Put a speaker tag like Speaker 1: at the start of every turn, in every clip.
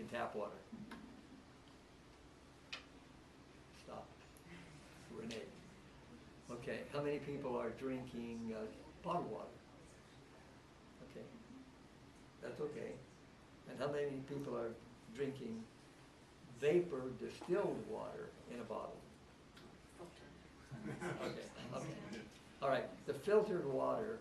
Speaker 1: drinking tap water? Stop. Renee. Okay, how many people are drinking bottled water? Okay, that's okay. And how many people are drinking vapor distilled water in a bottle? Okay, okay. All right, the filtered water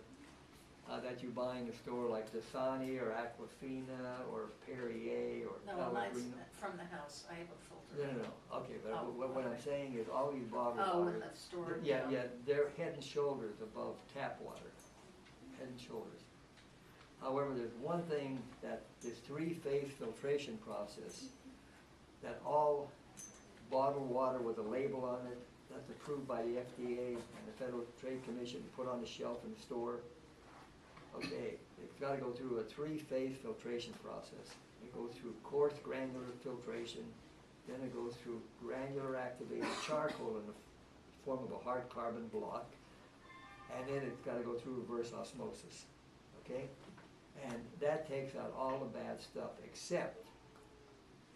Speaker 1: that you buy in the store, like Dasani or Aquafina or Perrier or
Speaker 2: No, mine's
Speaker 1: Pellegrino.
Speaker 2: from the house, I have a filter.
Speaker 1: No. Okay, but
Speaker 2: Oh,
Speaker 1: what I'm
Speaker 2: okay.
Speaker 1: saying is all these bottled
Speaker 2: Oh,
Speaker 1: water.
Speaker 2: in the store.
Speaker 1: Yeah, they're head and shoulders above tap water. Head and shoulders. However, there's one thing that this three-phase filtration process that all bottled water with a label on it, that's approved by the FDA and the Federal Trade Commission, put on the shelf in the store. Okay, it's got to go through a three-phase filtration process. It goes through coarse granular filtration, then it goes through granular activated charcoal in the form of a hard carbon block, and then it's got to go through reverse osmosis. Okay, and that takes out all the bad stuff except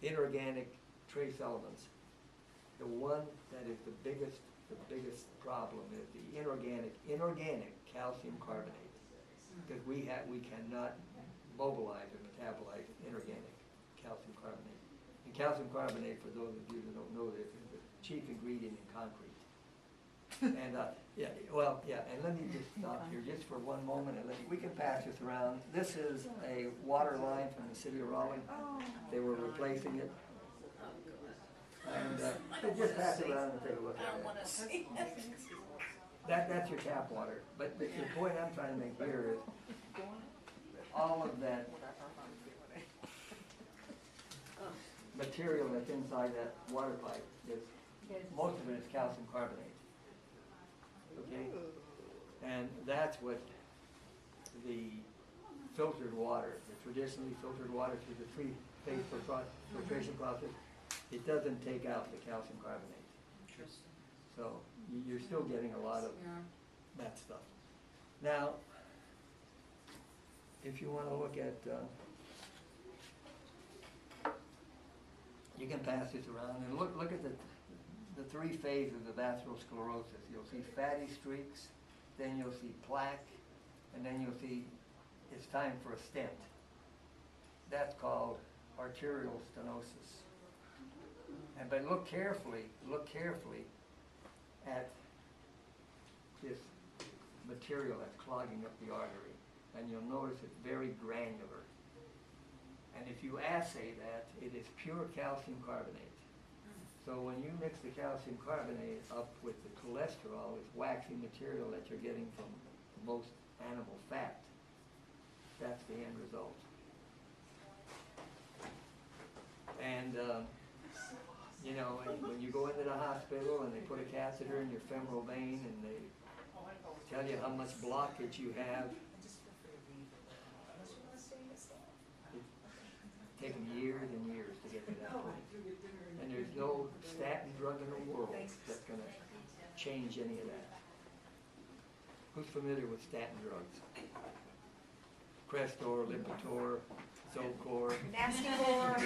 Speaker 1: inorganic trace elements. The one that is the biggest problem is the inorganic calcium carbonate, because we cannot mobilize or metabolize inorganic calcium carbonate. And calcium carbonate, for those of you that don't know this, is the chief ingredient in concrete. And and let me just stop here just for one moment, and we can pass this around. This is a water line from the city of Raleigh. They were replacing it. And just pass it around and take a look
Speaker 2: I
Speaker 1: at
Speaker 2: don't
Speaker 1: it.
Speaker 2: want to see it.
Speaker 1: That's your tap water. But the point I'm trying to make here is all of that material that's inside that water pipe, most of it is calcium carbonate. Okay? And that's what the filtered water, the traditionally filtered water through the three-phase filtration process, it doesn't take out the calcium carbonate.
Speaker 2: Interesting.
Speaker 1: So you're still getting a lot of that stuff. Now, if you want to look at, you can pass this around and look at the three phases of atherosclerosis. You'll see fatty streaks, then you'll see plaque, and then you'll see it's time for a stent. That's called arterial stenosis. But look carefully at this material that's clogging up the artery, and you'll notice it's very granular. And if you assay that, it is pure calcium carbonate. So when you mix the calcium carbonate up with the cholesterol, it's waxy material that you're getting from most animal fat. That's the end result. And when you go into the hospital and they put a catheter in your femoral vein and they tell you how much blockage you have, it's taken years and years to get to that point. And there's no statin drug in the world that's going to change any of that. Who's familiar with statin drugs? Crestor, Lipitor, Zocor.
Speaker 3: Nasty core,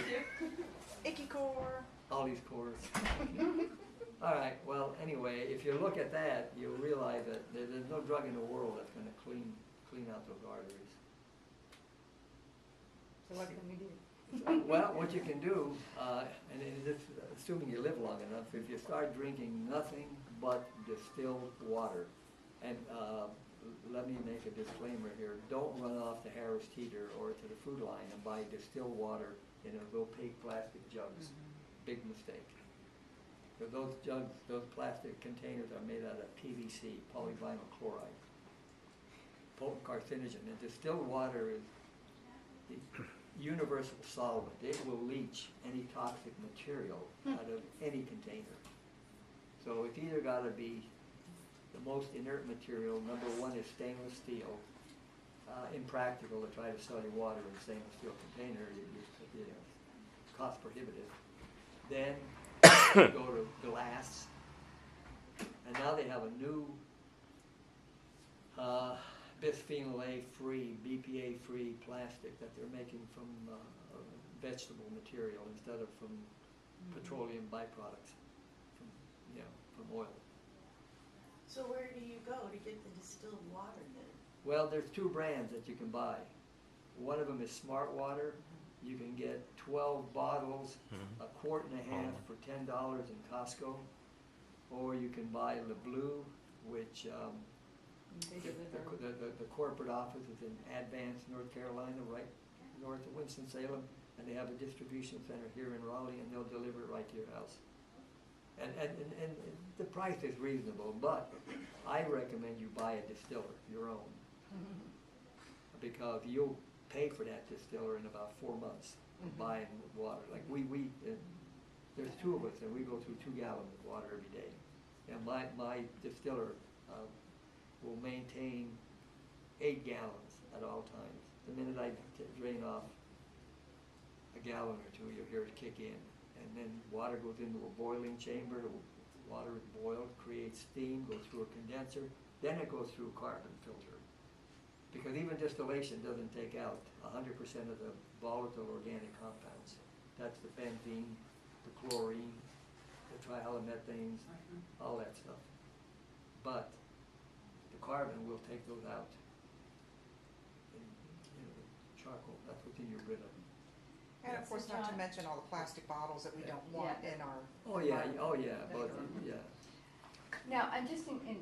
Speaker 3: icky core.
Speaker 1: All these cores. All right, well, anyway, if you look at that, you'll realize that there's no drug in the world that's going to clean out those arteries.
Speaker 3: So what can we do?
Speaker 1: Well, what you can do, and this, assuming you live long enough, if you start drinking nothing but distilled water, and let me make a disclaimer here, don't run off to Harris Teeter or to the food line and buy distilled water in those opaque plastic jugs. Big mistake. Because those jugs, those plastic containers are made out of PVC, polyvinyl chloride, potent carcinogen. And distilled water is the universal solvent. It will leach any toxic material out of any container. So it's either got to be the most inert material. Number one is stainless steel. Impractical to try to sell your water in a stainless steel container. It's cost prohibitive. Then you go to glass, and now they have a new bisphenol A free, BPA free plastic that they're making from vegetable material instead of from petroleum byproducts, from, you know, from oil.
Speaker 4: So where do you go to get the distilled water then?
Speaker 1: Well, there's two brands that you can buy. One of them is Smart Water. You can get 12 bottles, a quart and a half for $10 in Costco. Or you can buy Le Bleu, which
Speaker 3: They deliver.
Speaker 1: the corporate office is in Advance, North Carolina, right north of Winston-Salem. And they have a distribution center here in Raleigh, and they'll deliver it right to your house. And the price is reasonable, but I recommend you buy a distiller, your own. Because you'll pay for that distiller in about 4 months of buying water. Like there's two of us, and we go through 2 gallons of water every day. And my distiller will maintain 8 gallons at all times. The minute I drain off a gallon or two, you'll hear it kick in. And then water goes into a boiling chamber. The water is boiled, creates steam, goes through a condenser. Then it goes through a carbon filter. Because even distillation doesn't take out 100% of the volatile organic compounds. That's the benzene, the chlorine, the trihalomethanes, all that stuff. But the carbon will take those out. And, you know, charcoal, that's what's in your Brita.
Speaker 3: And of course, not to mention all the plastic bottles that we don't want in our.
Speaker 1: Oh yeah,
Speaker 3: environment.
Speaker 1: oh yeah, but yeah.
Speaker 5: Now, I'm just in